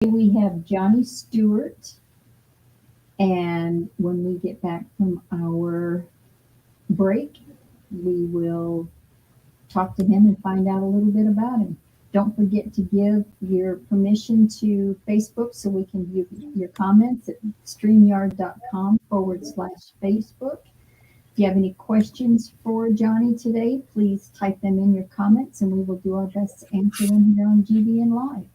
We have Johnny Stewart, and when we get back from our break, we will talk to him and find out a little bit about him. Don't forget to give your permission to Facebook so we can view your comments at streamyard.com/Facebook. If you have any questions for Johnny today, please type them in your comments and we will do our best to answer them here on GBN Live.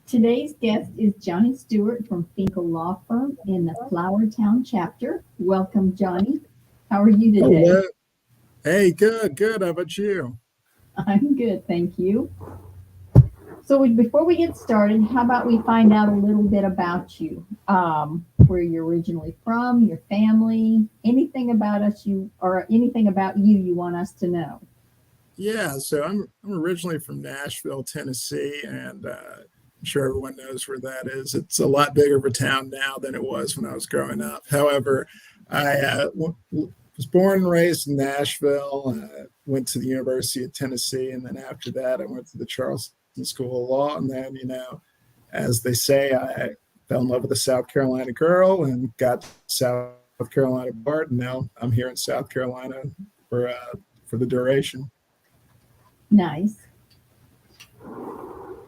Today's guest is Johnny Stewart from Finkel Law Firm in the Flowertown Chapter. Welcome, Johnny. How are you today? Hello. Hey, good. How about you? I'm good, thank you. So before we get started, how about we find out a little bit about you, where you're originally from, your family, anything about us or anything about you want us to know. Yeah, so I'm originally from Nashville, Tennessee, and I'm sure everyone knows where that is. It's a lot bigger of a town now than it was when I was growing up. However, I was born and raised in Nashville, went to the University of Tennessee, and then after that, I went to the Charleston School of Law. And then, as they say, I fell in love with a South Carolina girl and got South Carolina part. And now I'm here in South Carolina for the duration. Nice.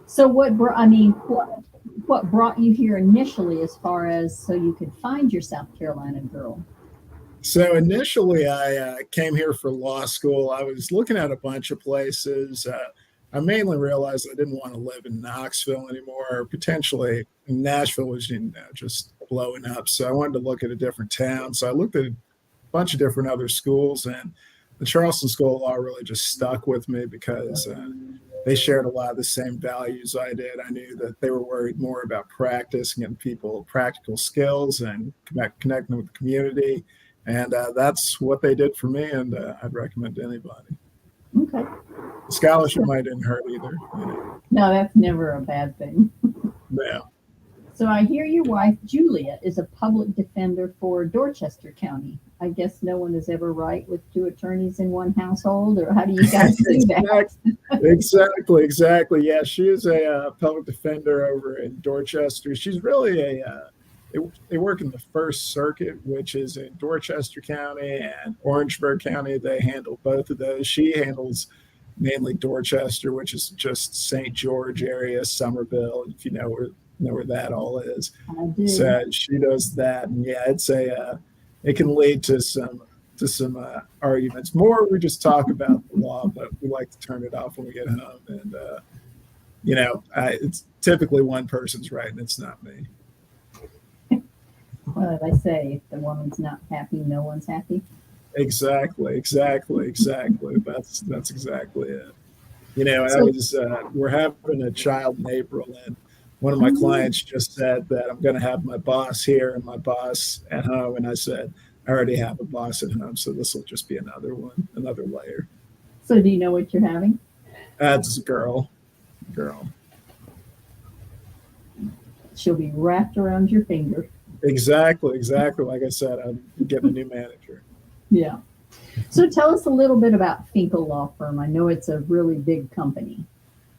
So what brought you here initially, as far as so you could find your South Carolina girl? So initially, I came here for law school. I was looking at a bunch of places. I mainly realized I didn't want to live in Knoxville anymore, or potentially Nashville was just blowing up. So I wanted to look at a different town. So I looked at a bunch of different other schools, and the Charleston School of Law really just stuck with me because they shared a lot of the same values I did. I knew that they were worried more about practice and getting people practical skills and connecting with the community. And that's what they did for me, and I'd recommend to anybody. Okay. Scholarship might didn't hurt either. No, that's never a bad thing. Yeah. So I hear your wife, Julia, is a public defender for Dorchester County. I guess no one is ever right with two attorneys in one household, or how do you guys do that? Exactly. Yeah, she is a public defender over in Dorchester. She's really they work in the First Circuit, which is in Dorchester County and Orangeburg County. They handle both of those. She handles mainly Dorchester, which is just St. George area, Somerville, if you know where that all is. I do. So she does that, and yeah, it can lead to some arguments. More we just talk about the law, but we like to turn it off when we get home. And it's typically one person's right, and it's not me. Well, as I say, if the woman's not happy, no one's happy. Exactly. That's exactly it. We're having a child in April, and one of my clients just said that I'm going to have my boss here and my boss at home. And I said, I already have a boss at home, so this will just be another layer. So do you know what you're having? It's a girl. She'll be wrapped around your finger. Exactly. Like I said, I'm getting a new manager. Yeah. So tell us a little bit about Finkel Law Firm. I know it's a really big company.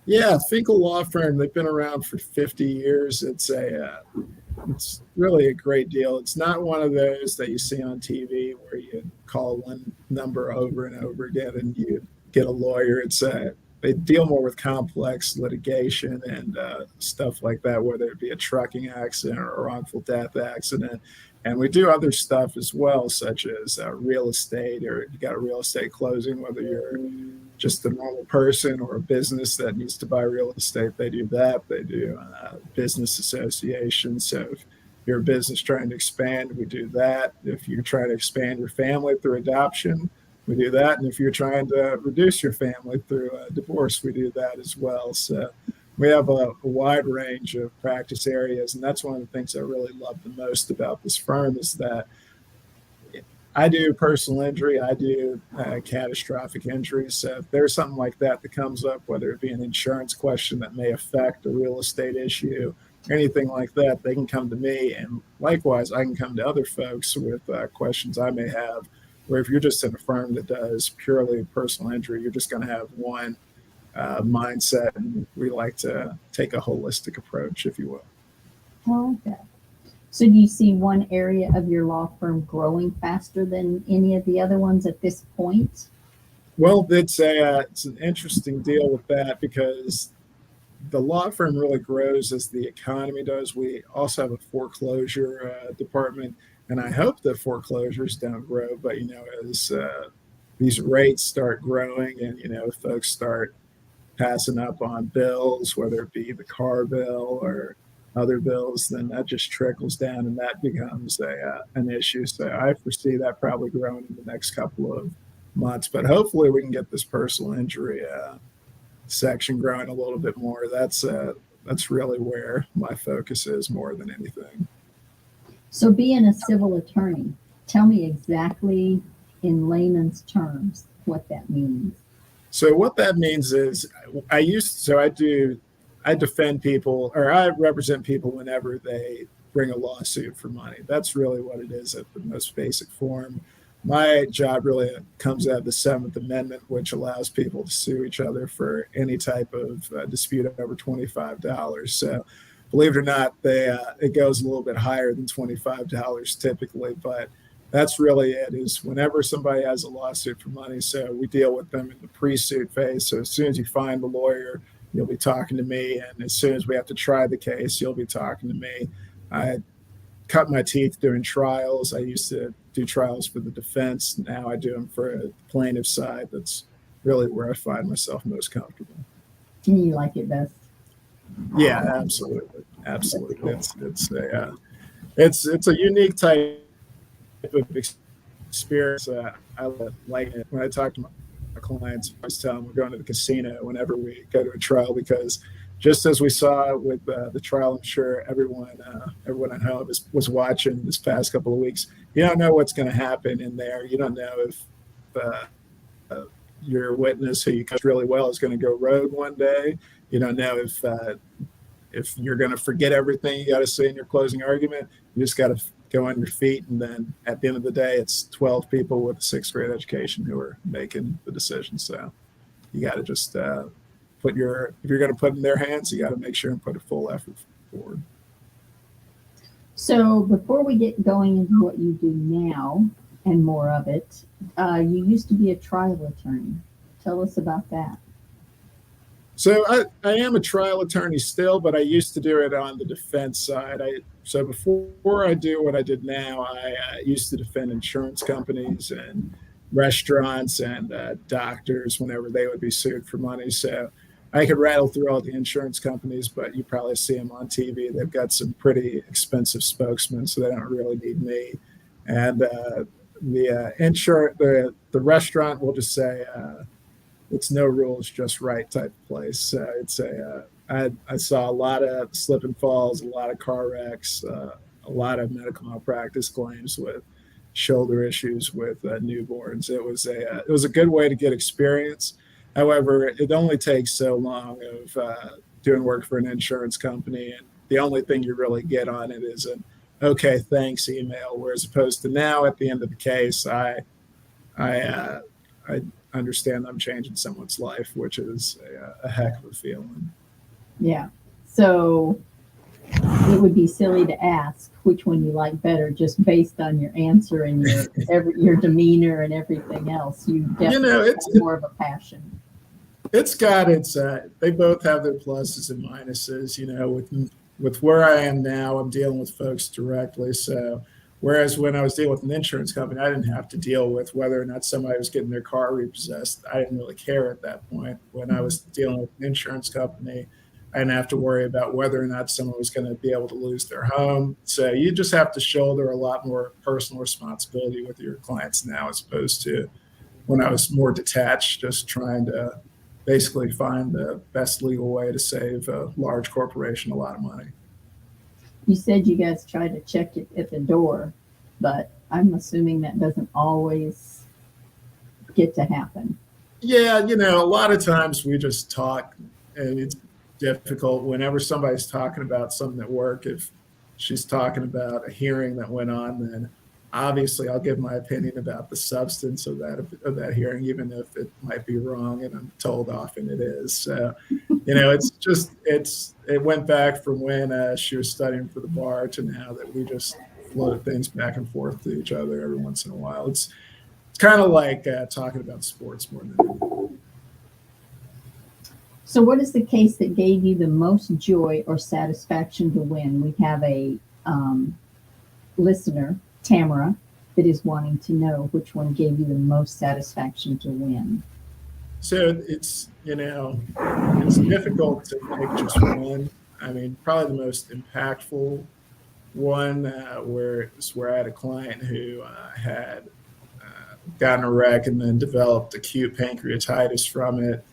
Yeah, Finkel Law Firm, they've been around for 50 years. It's really a great deal. It's not one of those that you see on TV where you call one number over and over again and you get a lawyer. They deal more with complex litigation and stuff like that, whether it be a trucking accident or a wrongful death accident. And we do other stuff as well, such as real estate, or if you got a real estate closing, whether you're just a normal person or a business that needs to buy real estate, they do that. They do business associations. So if you're a business trying to expand, we do that. If you're trying to expand your family through adoption, we do that. And if you're trying to reduce your family through divorce, we do that as well. So we have a wide range of practice areas. And that's one of the things I really love the most about this firm is that I do personal injury. I do catastrophic injuries. So if there's something like that that comes up, whether it be an insurance question that may affect a real estate issue anything like that, they can come to me. And likewise, I can come to other folks with questions I may have. Where if you're just in a firm that does purely personal injury, you're just going to have one mindset. And we like to take a holistic approach, if you will. I like that. So do you see one area of your law firm growing faster than any of the other ones at this point? Well, it's an interesting deal with that because the law firm really grows as the economy does. We also have a foreclosure department, and I hope the foreclosures don't grow. But as these rates start growing, and folks start passing up on bills, whether it be the car bill or other bills, then that just trickles down, and that becomes an issue. So I foresee that probably growing in the next couple of months. But hopefully, we can get this personal injury section growing a little bit more. That's really where my focus is more than anything. So being a civil attorney, tell me exactly in layman's terms what that means. So what that means is I defend people, or I represent people whenever they bring a lawsuit for money. That's really what it is at the most basic form. My job really comes out of the Seventh Amendment, which allows people to sue each other for any type of dispute over $25. So believe it or not, it goes a little bit higher than $25 typically, but that's really it, is whenever somebody has a lawsuit for money. So we deal with them in the pre-suit phase. So as soon as you find the lawyer, you'll be talking to me. And as soon as we have to try the case, you'll be talking to me. I cut my teeth doing trials. I used to do trials for the defense. Now I do them for the plaintiff side. That's really where I find myself most comfortable. And you like it best? Yeah, absolutely. It's a unique type of experience. I like it. When I talk to my clients, I always tell them we're going to the casino whenever we go to a trial, because just as we saw with the trial, I'm sure everyone at home was watching this past couple of weeks. You don't know what's going to happen in there. You don't know if your witness, who you coach really well, is going to go rogue one day. You don't know if you're going to forget everything you got to say in your closing argument. You just got to go on your feet, and then at the end of the day, it's 12 people with a sixth grade education who are making the decision. So you got to just if you're going to put it in their hands, you got to make sure and put a full effort forward. So before we get going into what you do now and more of it, you used to be a trial attorney. Tell us about that. So I am a trial attorney still, but I used to do it on the defense side. So before I do what I did now, I used to defend insurance companies and restaurants and doctors whenever they would be sued for money. So I could rattle through all the insurance companies, but you probably see them on TV. They've got some pretty expensive spokesmen, so they don't really need me. And the restaurant, will just say it's no rules, just right type of place. I saw a lot of slip and falls, a lot of car wrecks, a lot of medical malpractice claims with shoulder issues with newborns. It was a good way to get experience. However, it only takes so long of doing work for an insurance company, and the only thing you really get on it is an "okay, thanks" email. Whereas opposed to now, at the end of the case, I understand I'm changing someone's life, which is a heck of a feeling. Yeah. So it would be silly to ask which one you like better just based on your answer and your demeanor and everything else. You definitely have more of a passion. It's got they both have their pluses and minuses. With where I am now, I'm dealing with folks directly. So whereas when I was dealing with an insurance company, I didn't have to deal with whether or not somebody was getting their car repossessed. I didn't really care at that point. When I was dealing with an insurance company, I didn't have to worry about whether or not someone was going to be able to lose their home. So you just have to shoulder a lot more personal responsibility with your clients now, as opposed to when I was more detached, just trying to basically find the best legal way to save a large corporation a lot of money. You said you guys try to check it at the door, but I'm assuming that doesn't always get to happen. Yeah, a lot of times we just talk, and difficult whenever somebody's talking about something at work. If she's talking about a hearing that went on, then obviously I'll give my opinion about the substance of that hearing, even if it might be wrong, and I'm told often it is. So, it went back from when she was studying for the bar to now that we just float things back and forth to each other every once in a while. It's kind of like talking about sports more than anything. So what is the case that gave you the most joy or satisfaction to win? We have a listener, Tamara, that is wanting to know which one gave you the most satisfaction to win. So it's difficult to pick just one. I mean, probably the most impactful one where I had a client who had gotten a wreck and then developed acute pancreatitis from it.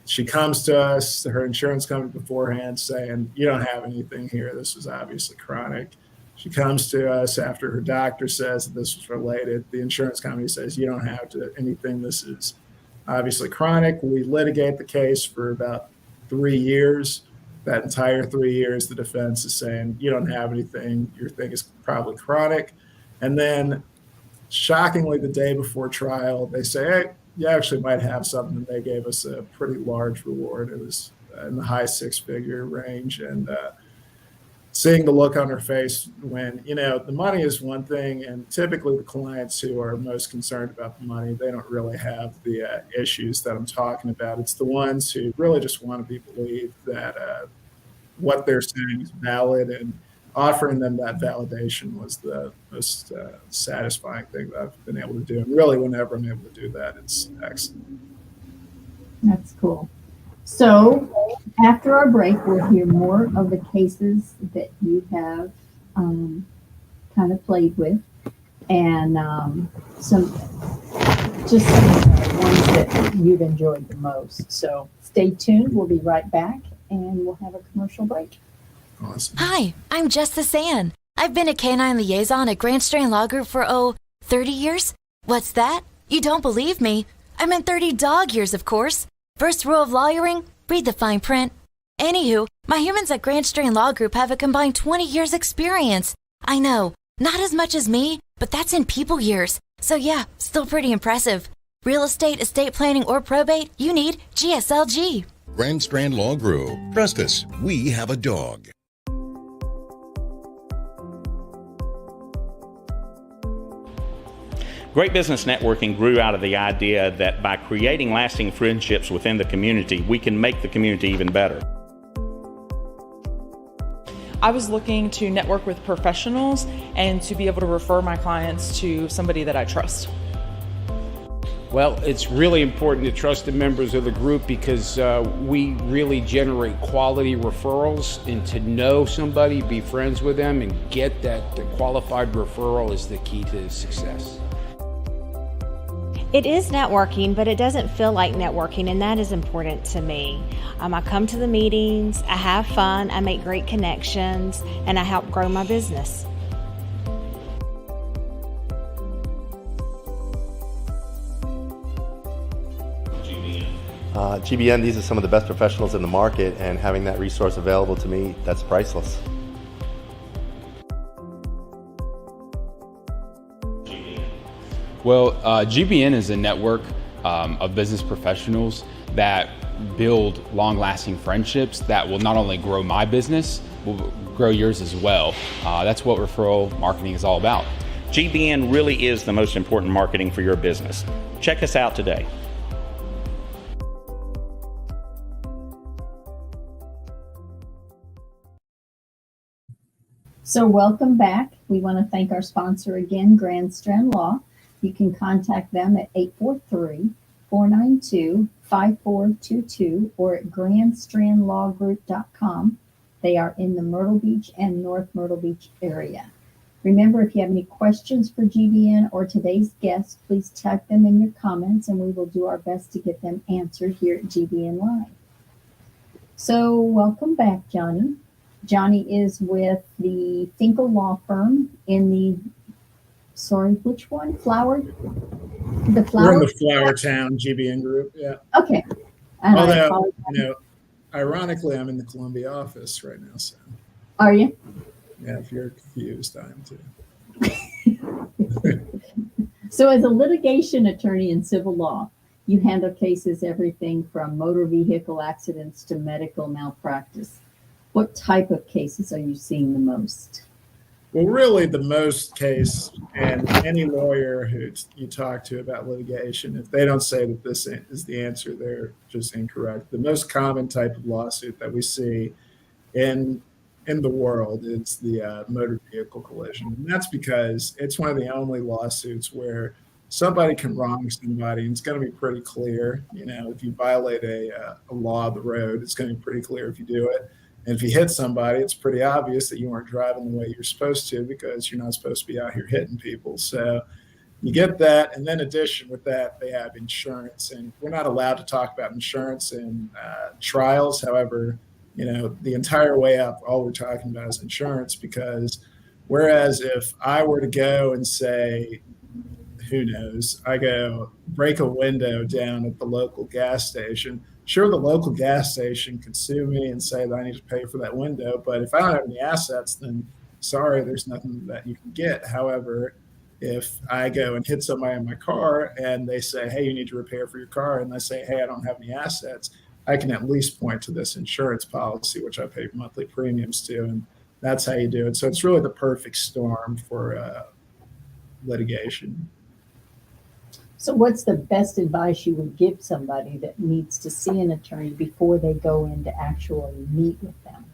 She comes to us, her insurance company beforehand saying, you don't have anything here. This was obviously chronic. She comes to us after her doctor says that this was related. The insurance company says, you don't have anything. This is obviously chronic. We litigate the case for about 3 years. That entire 3 years, the defense is saying, you don't have anything. Your thing is probably chronic. And then shockingly, the day before trial, they say, hey, you actually might have something. They gave us a pretty large reward. It was in the high six-figure range. And seeing the look on her face when, the money is one thing, and typically the clients who are most concerned about the money, they don't really have the issues that I'm talking about. It's the ones who really just want to be believed that what they're saying is valid, and offering them that validation was the most satisfying thing that I've been able to do. And really, whenever I'm able to do that, it's excellent. That's cool. So after our break, we'll hear more of the cases that you have kind of played with, and some of the ones that you've enjoyed the most. So stay tuned. We'll be right back, and we'll have a commercial break. Awesome. Hi, I'm Jess the Sand. I've been a canine liaison at Grand Strand Law Group for, 30 years? What's that? You don't believe me? I meant 30 dog years, of course. First rule of lawyering, read the fine print. Anywho, my humans at Grand Strand Law Group have a combined 20 years experience. I know, not as much as me, but that's in people years. So yeah, still pretty impressive. Real estate, estate planning, or probate, you need GSLG. Grand Strand Law Group. Trust us, we have a dog. Great Business Networking grew out of the idea that by creating lasting friendships within the community, we can make the community even better. I was looking to network with professionals and to be able to refer my clients to somebody that I trust. Well, it's really important to trust the members of the group because we really generate quality referrals, and to know somebody, be friends with them, and get that the qualified referral is the key to success. It is networking, but it doesn't feel like networking, and that is important to me. I come to the meetings, I have fun, I make great connections, and I help grow my business. GBN, these are some of the best professionals in the market, and having that resource available to me, that's priceless. Well, GBN is a network of business professionals that build long-lasting friendships that will not only grow my business, will grow yours as well. That's what referral marketing is all about. GBN really is the most important marketing for your business. Check us out today. So welcome back. We want to thank our sponsor again, Grand Strand Law. You can contact them at 843-492-5422 or at grandstrandlawgroup.com. They are in the Myrtle Beach and North Myrtle Beach area. Remember, if you have any questions for GBN or today's guest, please type them in your comments and we will do our best to get them answered here at GBN Live. So welcome back, Johnny. Johnny is with the Finkel Law Firm in the, which one? We're in the Flowertown GBN group, yeah. Okay. And Although, Ironically, I'm in the Columbia office right now, so Are you? yeah, if you're confused, I am too. So as a litigation attorney in civil law, you handle cases everything from motor vehicle accidents to medical malpractice. What type of cases are you seeing the most? Well, really, the most case, and any lawyer who you talk to about litigation, if they don't say that this is the answer, they're just incorrect. The most common type of lawsuit that we see in the world is the motor vehicle collision, and that's because it's one of the only lawsuits where somebody can wrong somebody, and it's going to be pretty clear. You know, if you violate a law of the road, it's going to be pretty clear if you do it. And if you hit somebody, it's pretty obvious that you weren't driving the way you're supposed to, because you're not supposed to be out here hitting people. So you get that. And then in addition with that, they have insurance, and we're not allowed to talk about insurance in trials. However, you know, the entire way up, all we're talking about is insurance, because whereas if I were to go and say, who knows, I go break a window down at the local gas station. Sure, the local gas station could sue me and say that I need to pay for that window. But if I don't have any assets, then sorry, there's nothing that you can get. However, if I go and hit somebody in my car and they say, hey, you need to repair for your car, and I say, hey, I don't have any assets, I can at least point to this insurance policy, which I pay monthly premiums to. And that's how you do it. So it's really the perfect storm for litigation. So what's the best advice you would give somebody that needs to see an attorney before they go in to actually meet with them?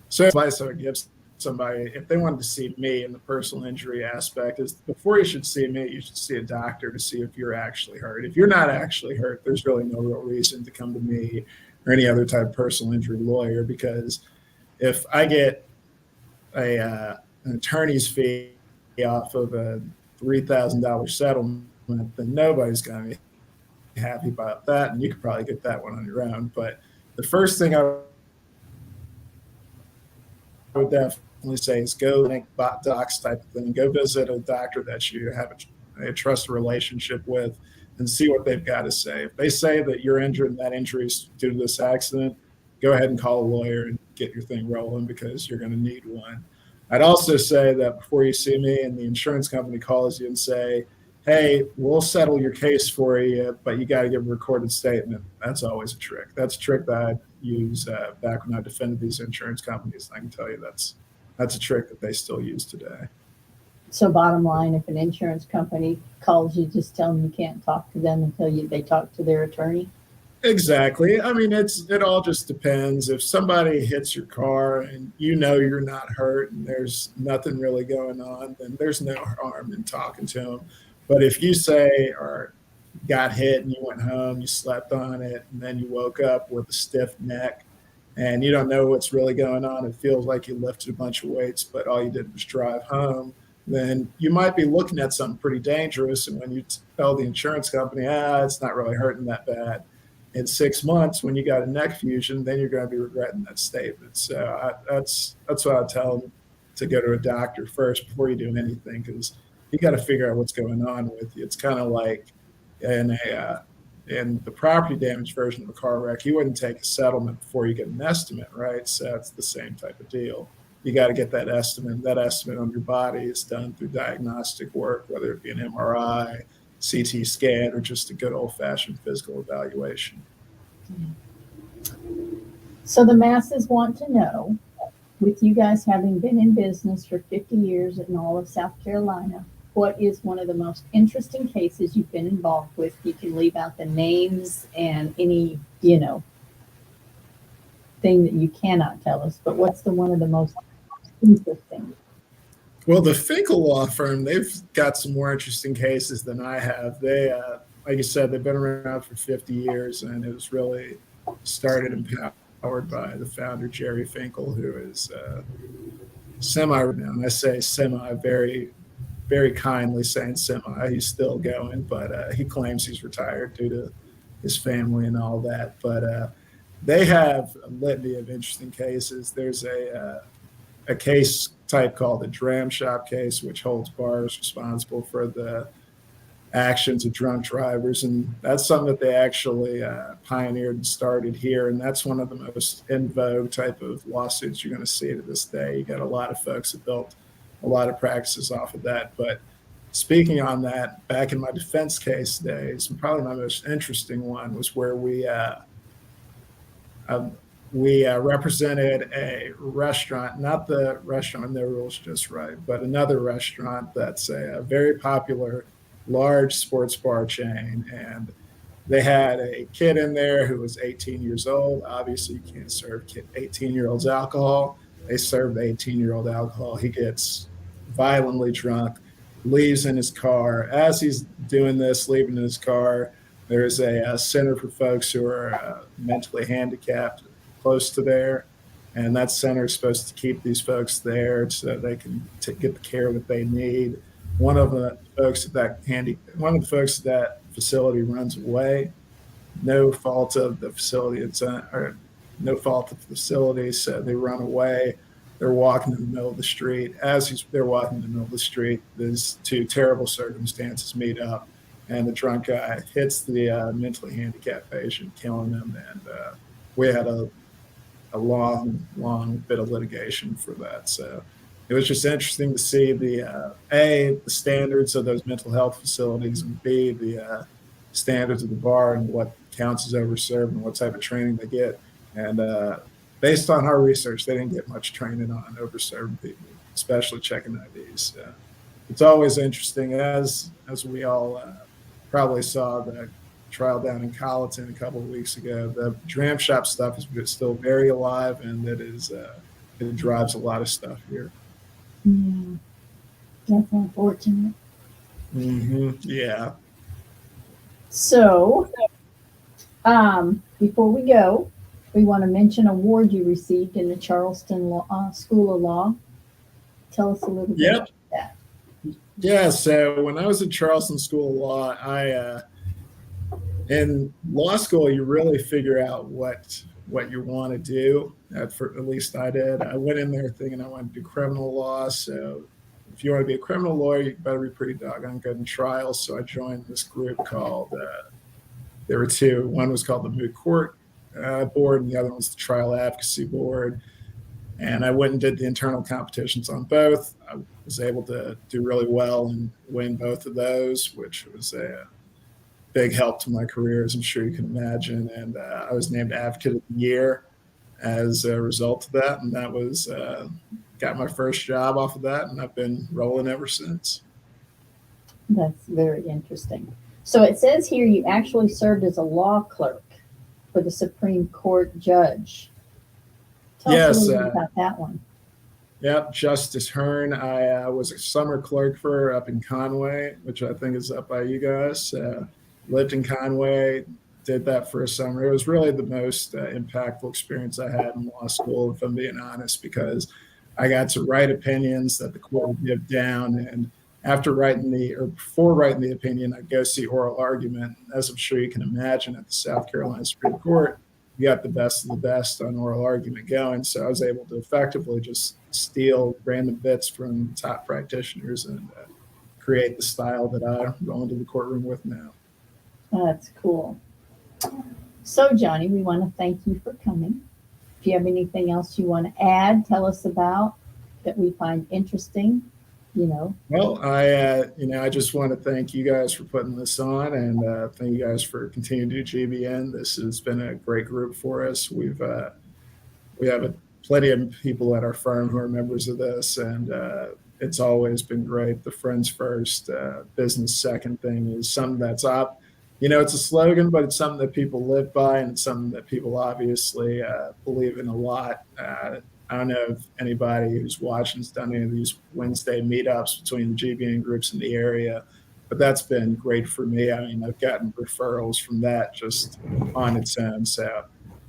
So advice I would give somebody, if they wanted to see me in the personal injury aspect, is before you should see me, you should see a doctor to see if you're actually hurt. If you're not actually hurt, there's really no real reason to come to me or any other type of personal injury lawyer, because if I get an attorney's fee off of a $3,000 settlement, then nobody's going to be happy about that, and you could probably get that one on your own. But the first thing I would definitely say is go make docs type of thing. Go visit a doctor that you have a trusted relationship with and see what they've got to say. If they say that you're injured and that injury is due to this accident, go ahead and call a lawyer and get your thing rolling, because you're going to need one. I'd also say that before you see me and the insurance company calls you and say, hey, we'll settle your case for you, but you got to give a recorded statement, that's always a trick. That's a trick that I'd use back when I defended these insurance companies. And I can tell you that's a trick that they still use today. So bottom line, if an insurance company calls you, just tell them you can't talk to them until they talk to their attorney? Exactly. I mean, it all just depends. If somebody hits your car and you know you're not hurt and there's nothing really going on, then there's no harm in talking to them. But if you say or got hit and you went home, you slept on it, and then you woke up with a stiff neck and you don't know what's really going on, it feels like you lifted a bunch of weights, but all you did was drive home, then you might be looking at something pretty dangerous. And when you tell the insurance company, it's not really hurting that bad, in 6 months, when you got a neck fusion, then you're going to be regretting that statement. So that's what I tell them, to go to a doctor first before you do anything, because you got to figure out what's going on with you. It's kind of like in the property damage version of a car wreck, you wouldn't take a settlement before you get an estimate, right? So it's the same type of deal. You got to get that estimate. That estimate on your body is done through diagnostic work, whether it be an MRI, CT scan, or just a good old-fashioned physical evaluation. So the masses want to know, with you guys having been in business for 50 years in all of South Carolina, what is one of the most interesting cases you've been involved with? You can leave out the names and any, thing that you cannot tell us, but what's one of the most interesting? Well, the Finkel Law Firm, they've got some more interesting cases than I have. They, like you said, they've been around for 50 years, and it was really started and powered by the founder, Jerry Finkel, who is semi-renowned. I say semi, very, very kindly saying semi. He's still going, but he claims he's retired due to his family and all that. But they have a litany of interesting cases. There's a case type called the Dram Shop case, which holds bars responsible for the actions of drunk drivers, and that's something that they actually pioneered and started here, and that's one of the most in vogue type of lawsuits you're going to see to this day. You got a lot of folks that built a lot of practices off of that. But speaking on that, back in my defense case days, and probably my most interesting one was where we represented a restaurant, not the restaurant in their rules just right, but another restaurant that's a very popular large sports bar chain. And they had a kid in there who was 18 years old. Obviously, you can't serve 18-year-olds alcohol. They served the 18-year-old alcohol. He gets violently drunk, leaves in his car. As he's doing this, leaving in his car, there's a center for folks who are mentally handicapped close to there. And that center is supposed to keep these folks there so they can get the care that they need. One of the folks at that facility runs away. No fault of the facility. Or no fault of the facility. So they run away. They're walking in the middle of the street. As they're walking in the middle of the street, these two terrible circumstances meet up, and the drunk guy hits the mentally handicapped patient, killing them. And we had a long bit of litigation for that. So it was just interesting to see the standards of those mental health facilities, and B, the standards of the bar and what counts as overserved and what type of training they get. And based on our research, they didn't get much training on overserved people, especially checking IDs. It's always interesting, as we all probably saw the trial down in Colleton a couple of weeks ago. The dram shop stuff is still very alive, and it drives a lot of stuff here. Yeah, that's unfortunate. Yeah. So, before we go, we want to mention an award you received in the Charleston School of Law. Tell us a little bit about that. Yeah, so when I was at Charleston School of Law, in law school, you really figure out what you want to do. At least I did. I went in there thinking I wanted to do criminal law. So if you want to be a criminal lawyer, you better be pretty doggone good in trials. So I joined this group called, there were two. One was called the Moot Court Board, and the other one was the Trial Advocacy Board. And I went and did the internal competitions on both. I was able to do really well and win both of those, which was a big help to my career, as I'm sure you can imagine. And I was named Advocate of the Year as a result of that. And that was, got my first job off of that, and I've been rolling ever since. That's very interesting. So it says here you actually served as a law clerk for the Supreme Court judge. Tell us a little bit about that one. Yep, Justice Hearn. I was a summer clerk for her up in Conway, which I think is up by you guys. Lived in Conway, did that for a summer. It was really the most impactful experience I had in law school, if I'm being honest, because I got to write opinions that the court would give down. And before writing the opinion, I'd go see oral argument. As I'm sure you can imagine, at the South Carolina Supreme Court, you got the best of the best on oral argument going. So I was able to effectively just steal random bits from top practitioners and create the style that I go into the courtroom with now. That's cool. So, Johnny, we want to thank you for coming. If you have anything else you want to add, tell us about that we find interesting, Well, I just want to thank you guys for putting this on, and thank you guys for continuing to do GBN. This has been a great group for us. We have plenty of people at our firm who are members of this, and it's always been great. The friends first, business second thing is something that's up. It's a slogan, but it's something that people live by, and it's something that people obviously believe in a lot. I don't know if anybody who's watching has done any of these Wednesday meetups between the GBN groups in the area, but that's been great for me. I mean, I've gotten referrals from that just on its own. So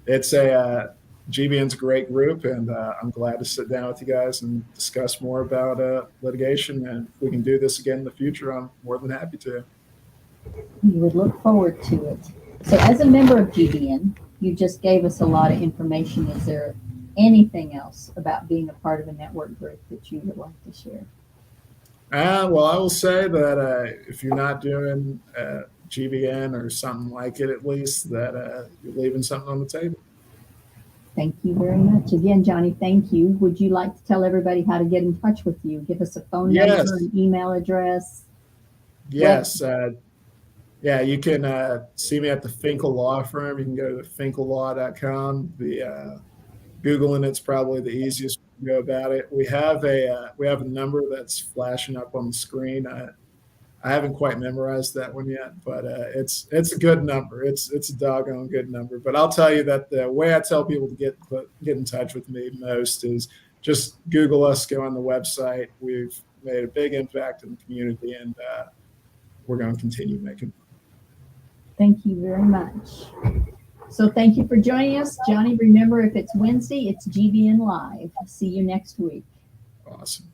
GBN's a great group, and I'm glad to sit down with you guys and discuss more about litigation. And if we can do this again in the future, I'm more than happy to. We would look forward to it. So as a member of GBN, you just gave us a lot of information. Is there anything else about being a part of a network group that you would like to share? Well, I will say that if you're not doing GBN or something like it, at least that you're leaving something on the table. Thank you very much. Again, Johnny, thank you. Would you like to tell everybody how to get in touch with you? Give us a phone Yes. number, an email address. Yes. Yeah, you can see me at the Finkel Law Firm. You can go to finkellaw.com. Googling it's probably the easiest way to go about it. We have a number that's flashing up on the screen. I haven't quite memorized that one yet, but it's a good number. It's a doggone good number. But I'll tell you that the way I tell people to get in touch with me most is just Google us, go on the website. We've made a big impact in the community, and we're going to continue making. Thank you very much. So thank you for joining us, Johnny. Remember, if it's Wednesday, it's GBN Live. See you next week. Awesome.